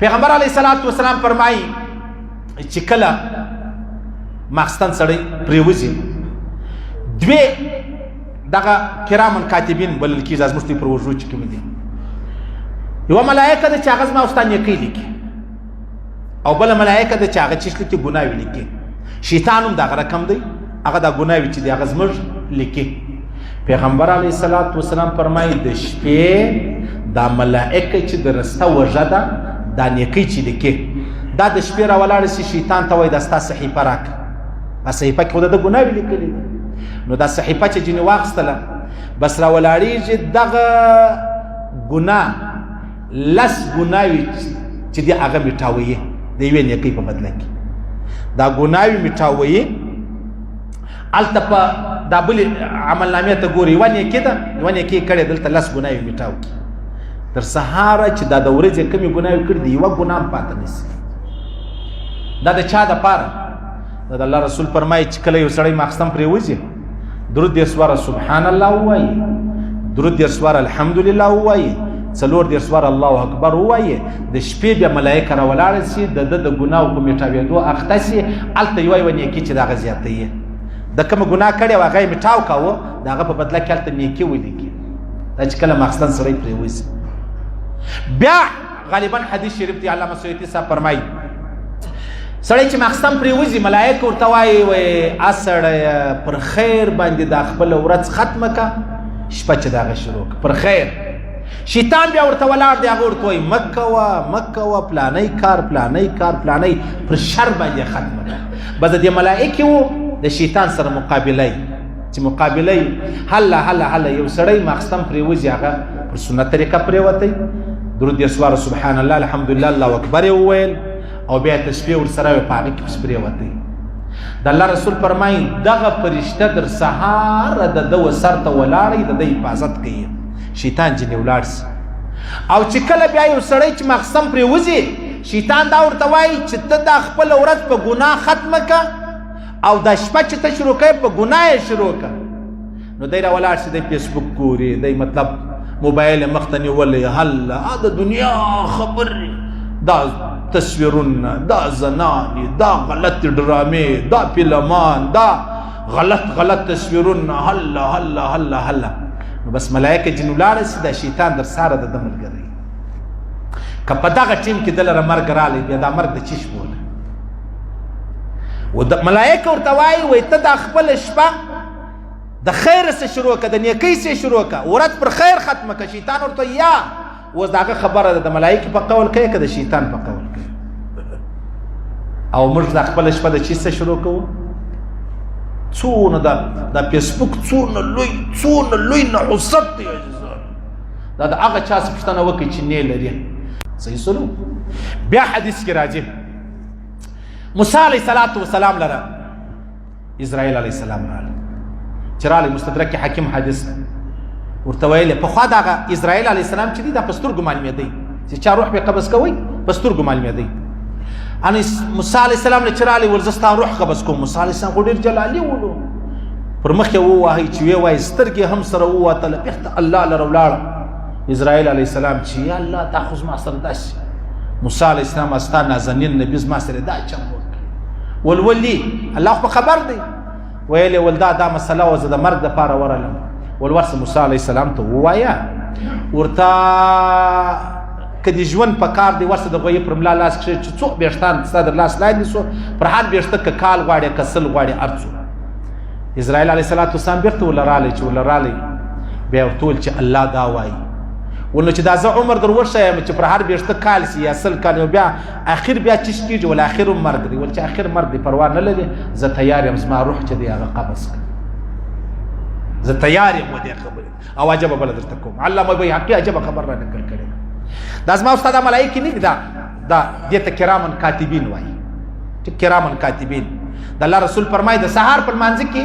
پیغمبر علیه الصلاۃ والسلام فرمایي چې کله ماخستن سړی پریوځي دوی دغه کرامن کاتبین بلل کېږي زموږ دوی پر وژو چې کوم دي یوه ملایکه ده چې هغه زما او ستا نیکۍ لیکي او بله ملایکه ده چې هغه چیش لیکي ګناوې لیکي شیطان هم دغه رقم دی هغه دا ګناوې چې دی هغه زموږ لیکي پیغمبر علیه الصلاۃ والسلام فرمایي د شپې دا ملائکه چې د رسته وژه ده دا نیکۍ چې لیکي دا د شپې راولاړه سي شیطان ته وایي دا ستا صحیفه راکړه په صحیفه کې خو د ګناوې لیکلي دي نو دا صحیفه چې ځینې واخیستله بس راولاړېږي دغه ګناه لس ګناوې چې دي هغه میټاویي د یوې نیکۍ په بدله کې دا ګناوې میټاویي هلته په دا بلې عملنامې ته ګوري یوه نیکي ده یوه نیکي یې کړې دلته لس ګناوې میټاو کړي تر سهاره چې دا د ورځې کمې ګناوې کړي دي یوه ګناه هم پاته نه سي دا د چا دپاره دا د الله رسول فرمایي چې کله یو سړی ماخستن پرېوځي درود 10 واره سبحان الله ووایي درود 10 واره الحمدلله ووایي 4 واره الله اکبر ووایي د شپې بیا ملایکه راولاړه سي د ده د ګناو په میټاوېدو اخته سي هلته یوه نیکي چې د هغه زیاتوي د کومه ګناه کړې وه هغه یې میټاو کوه د هغه په بدله کې هلته نیکي ولیکي دا چې کله ماخستن سړی پرېوځي بیا غالبا حدیث شریف دی علامه سیوطي صاحب فرمایي سړی چې ماخستن پرېوځي ملایکه ورته وایي سړیه پر خیر باندې دا خپله ورځ ختمه که شپه چې د هغه شروع که پر خیر شیطان بیا ورته ولاړ دی هغه ورته وایي مه کوه پلانی کار پلانی پر شر باندې ختمه که بس د دې ملایکې و د شیطان سره مقابله چې مقابله هله یو سړی ماخستن پرېوځي هغه پر سنت طریقه پرېوتی درود 10 واره سبحان الله الحمدلله الله اکبر یې وویل او بیا تسبیح ورسره وي په هغې کې پس پرېوتی د الله رسول فرمایي دغه فرشته در سهاره د ده و سر ته ولاړئ د ده حفاظت کوي شیطان ځینې ولاړ سي او چې کله بیا یو سړی چې ماخستن پرېوځي شیطان دا ورته وایي چې ته دا خپله ورځ په ګناه ختمه که او دا شپه چې ته شروع کوې په ګناه یې شروع که نو دی راولاړ سي دی فیسبوک ګوري دی مطلب موبایل یې مخ ته نیولی هله د دنیا خبرې دا تصویرونه دا زنانې دا غلط ډرامې دا فلمان دا غلط تصویرونه هله نو بس ملایکه ځینې ولاړه سي دا شیطان در ساره د ده ملګری که په دغه ټیم کې ده لره مرګ رالی بیا دا مرګ د چیش بوله ملایکه ورته وایي ته دا خپله شپه د خیر سه شروع که د نیکۍ سه شروع که ورځ پر خیر ختمه که شیطان ورته یا اوس د هغه خبره ده د ملایکې په قول کوي که د شیطان په قول کوي او موږ دا خپله شپه د چی څه شروع کوو څونه دا فیسبوک څونه لوی نحوست دی دا د هغه چا څه پوښتنه وکړي چې نه لري صحیح سلوک بیا حدیث کې راځي موسی علیه السلام لره اسرائیل علیه السلام راغلی چې راغلی مستدرک حکیم حدیث ورته ویلې پخوا دغه اسرائیل علیه السلام چې دی دا په سترګو معلومېدی چې چا روح به قبض کوئ په سترګو معلومېدی ان موسی علیه السلام نه چې راغلی ول زه ستا روح قبض کوم موسی علیه السلام خو ډېر جلالي ولو پر مخ یې ووهئ چې ویې وایي سترګې هم سره ووتله بېرته الله لره ولاړه اسرائیل علیه السلام چې یا الله تا خو زما سره داسې موسی علیه السلام ستا نازنین نبي زما سره دا چم وکړي ولي الله خو خبر دی ویلې ول دا مسله وه زه د مرګ دپاره ورغلم ورسه موسی علیه السلام ته ووایه ورته که د ژوند په کار دی ورسه د غویې پر ملا لاس کښې چې څوک ویښتان ستا در لاس لاندې سو پر هر ویښته که کال غواړې که سل غواړې هر څو اسرائیل علیه السلام بېرته ورله راغلی چې ورله راغلی بیا ورته وویل چې الله دا وایي ول نو چې دا زه عمر در وښیم چې پر هر ویښته کال سي یا سل کال بیا اخر بیا چیش کېږي ول اخر هم مرګ دی ول چې اخر مرګ دی پروا نه لري زه تیار یم زما روح چې دی هغه قبض کړه زه تیار یم و دې خبرې او عجبه بله درته کوم علامه بیهقي عجبه خبر را نقل کړې دا زما استاد ملایکې نه دي دا دې ته کرامن کاتبین وایي چې کرامن کاتبین د الله رسول فرمایي د سهار په لمانځه کې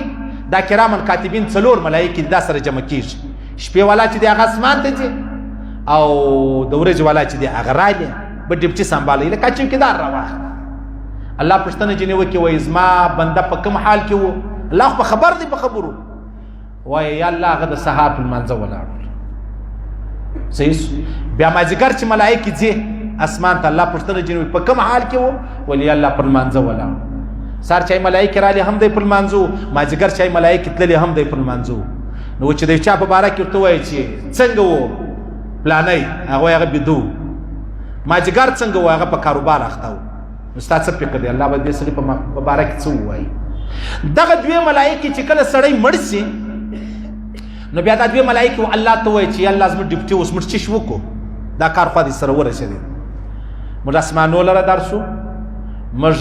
دا کرامن کاتبین 4 ملایکې دا سره جمع کېږي شپې والا چې دی هغه اسمان ته ځي او د ورځې والا چې دی هغه راځي به ډیپچي سنبالوي لکه چوکیدار راواخلي الله پوښتنه ځینې وکړي وایي زما بنده په کوم حال کې و الله خو خبر دی په خبرو وایي یا الله هغه د سهار په لمانځه ولاړ صحیح بیا مازدیګر چې ملایکې ځي اسمان ته الله پوښتنه جنوي په کوم حال کې وو ولي الله پر مانځه ولا سار چای ملائکه رالی هم دی پر مانځو مازیګر چای ملائکه تللی هم دی پر مانځو نو چې د چا په باره کې ورته وایي چې څنګه وو پلانای هغه بدو مازیګر څنګه وو هغه په کاروبار اخته وو نو ستا څه فکر دی الله به دې سړي په باره کې څه ووایي دغه دوی ملائکه چې کله سړی مړ سي نو بیا دا دوی ملائکه الله ته وایي چې الله زموږ ډیپټي اوس موږ څه وکړو دا کار خو دې سره ورسېدی موږ اسمانو لره درسو موږ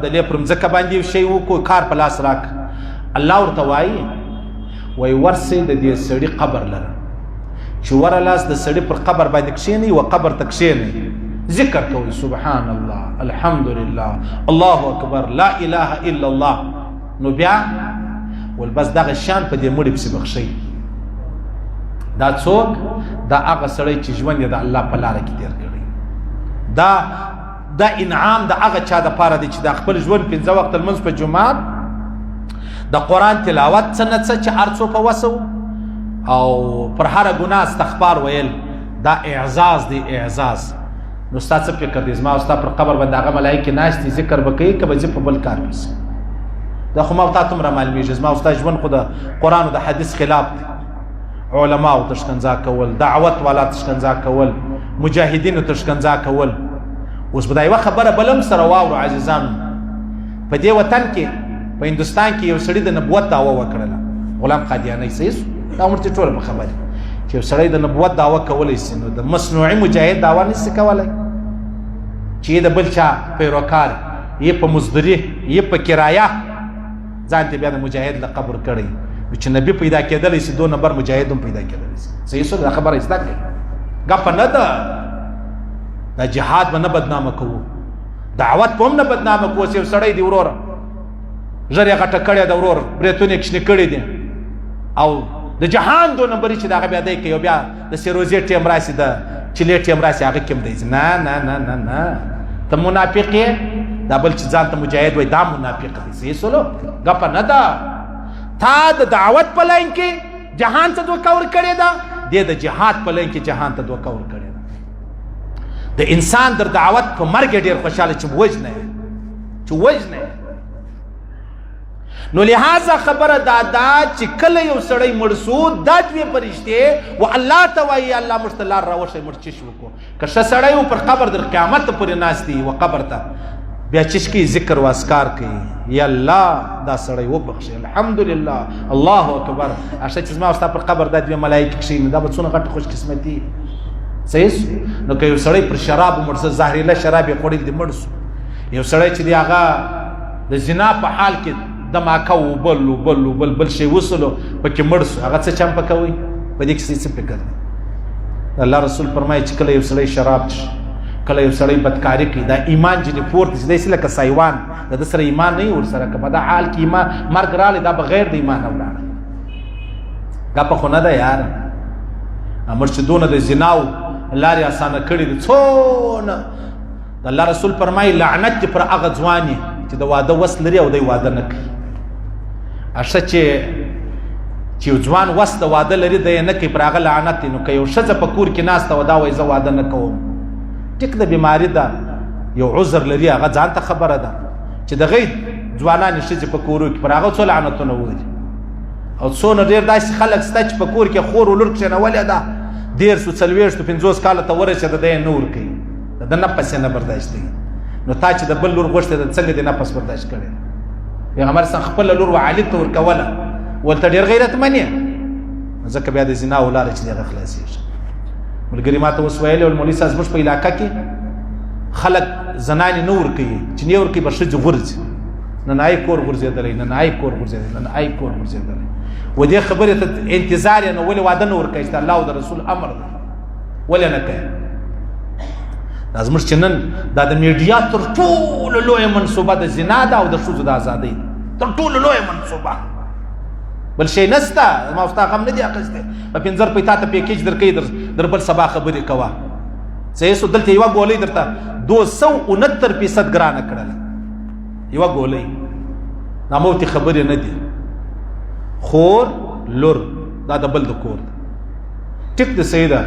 د لې پر مځکه باندې یو شی وکړو کار په لاس راک الله ورته وایي ورسې د دې سړي قبر لره چې ورلاس د سړي پر قبر باندې کښېني و قبر ته کښېني ذکر کوي سبحان الله الحمد لله الله اکبر لا اله الا الله نو بیا ول بس دغه شان په دې مړي پسې بخښي دا څوک دا هغه سړی چې ژوند یې د الله په لاره کې تیر کړی دا انعام د هغه چا د پاره دی چې د خپل ژوند 5 وخت لمونځ په جمعات د قرآن تلاوت څه نه څه چې هر څو په وسو او پر هر ګناه استغفار ویل دا اعزاز دی اعزاز نو ستا څه فکر دی زما او ستا پر قبر باندې هغه ملایکې ناست دي ذکر به کوي که به زه په بل کار پسې دا خو ما او تا ته هم رامعلومېږي زما او ستا ژوند خو د قرآن او د حدیث خلاف دی علماو ته شکنځا کول دعوت والا ته شکنځا کول مجاهدینو ته شکنځا کول اوس به دا یوه خبره بل هم سره واورو عزیزانو په دې وطن کې په هندوستان کې یو سړي د نبوت دعوه وکړله غلام قادیانی صحیح دا عمر ته ټوله په خبره چې یو سړی د نبوت دعوه کولی شي نو د مصنوعي مجاهد دعوه نشي کولی چې د بل چا پیروکار یې په مزدوري یې په کرایه ځان ته بیا د مجاهد له قبر کړی چې نبی پیدا کېدلی شي 2 نمبر مجاهد هم پیدا کېدلی شي صحیح دا خبره زده کړئ ګپه نه ده دا جهاد به نه بدنامه کوو دعوت به هم نه بدنامه کوو چې یو سړی دی وروره ژر یې غټه کړې ده ورور برېتونه یې کشنې کړي دي او د جهان 2 نمبري چې د هغه بیا دی کوي او بیا د سیروزې ټیم راسي د چلې ټیم راسي هغه کې هم دی نه نه نه نه نه ته منافق یې دا بل چې ځان ته مجاهد وایي دا منافق دی صحیح سلو ګپه نه ده تا د دعوت په لاین کې جهان ته دوه کور کړې ده دې د جهاد په لاین کې جهان ته دوه کور کړې ده د انسان در دعوت په مرګ ډېر خوشحاله چې وجنه نو لہذا خبره دادا چې کله یو سړی مرسو دا دوی فرشته و الله ته وایي الله مستلار راوښي مرچش وکړو که ښه سړی و پر قبر در قیامت پورې ناست دی و قبر ته بیا چشکی ذکر و اذکار کوي یا الله دا سړی وبخښي الحمدلله الله اکبر اشته چې ما واست پر قبر د دوی ملائکه کښیني دا به څونه غټ خوش قسمتي صحیح نو که یو سړی پر شراب مرسه زهريله شراب یې خوړل دی مرسو یو سړی چې دی هغه د زنا په حال کې دماکه بل شي وصلو پکې مرسو هغه څه چم پکوي په دې کې څه فکر الله رسول فرمایي چې کله یو سړی شراب څښي کله یو سړی بدکاری کوي دا ایمان جنې پورته چې داسې لکه سایوان د سره ایمان نه ور سره په دا حال کې ایمان مرګ رالی دا بغیر د ایمان ولاړه دا په خو نه ده یار مرشدونه د زناو لارې اسانه کړي دي څونه د الله رسول فرمایي لعنت پر هغه ځواني چې د واده وس لري او د واده نه کوي اشته چې ځوان وس د واده لري د نه کوي پر هغه لعنت نو کوي یو ښځه په کور کې ناسته و دا وایي زه واده نه کوم ټیک د بیماری ده یو عذر لري هغه ځان ته خبره ده چې د غي ځوانان ښځې په کورو کې پر هغه څو لعنتونه وایي او څونه ډېر داسې خلک شته چې په کور کې خور ولور کښېنولې ده 140-150 کاله ته ورسېده دی نه ورکوي د نفس یې نه برداشت دی نو تا چې د بل لور غوښتې ده څنګه دې نفس برداشت کړی پیغمبر صلی خپله لور وعالي ته ورکوله ولته ډېر غیرتمن یې ځکه بیا د زنا ولاره چې دغه خلاصېږي ملګري ما ته اوس ویلې ول مولوي صاحب زموږ په علاقه کې خلک زنانې نه ورکوي چې نه ورکوي به ښځې غورځي نن آی کور غورځېدلی نن آی کور غورځېدلی و دې خبرې ته انتظار یې نو ولې واده نه ورکوي چې الله او د رسول امر ده ولې نه کوي دا زموږ چې نن دا د میډیا تر ټولو لویه منصوبه د زنا ده او د ښځو د ازادۍ تر ټولو لویه منصوبه بل شی نسته ما ستا غم نه دی اخیستی په 5 روپۍ تا ته پیکیج درکوي در بل سبا خبرې کوه صحیح سو دلته یوه ګولۍ درته 269% ګرانه کړله یوه ګولۍ دا موتې خبرې نه دي خور لور دا د بل د کور ټیک دی صحیح ده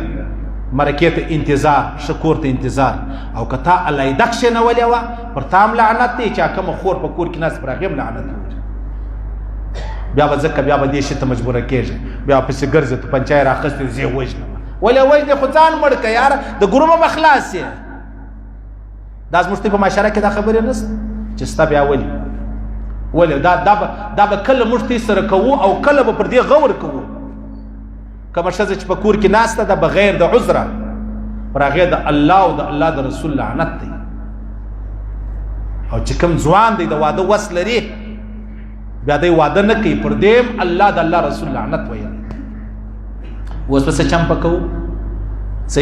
مرکې ته انتظار، ښه کور ته انتظار. او که تا علیحده کښېنولې وه پر تا هم لعنت دی، چا کومه خور په کور کې ناست پر هغې هم لعنت وي. بیا به ځکه بیا به دې شي ته مجبوره کېږي، بیا پسې ګرځې ته پنچه یې راخیستې زه یې وژنم. ولې وژنې؟ خو ځان مړ که یاره، د ګرومه به خلاص یې. دا زموږ په معاشره کې دا خبرې نشته چې ستا بیا ولې دا به کله موږ سره کوو او کله به پر دې غور کوو. کومه ښځه چې په کور کې ناسته ده بغیر د عذره، پر هغې د الله او د الله د رسول لعنت دی. او چې کوم ځوان دی د واده وس لري بیا دی واده نه کوي، پر دې الله د الله رسول لعنت ویلی. اوس به څه چمپه کوو؟ څه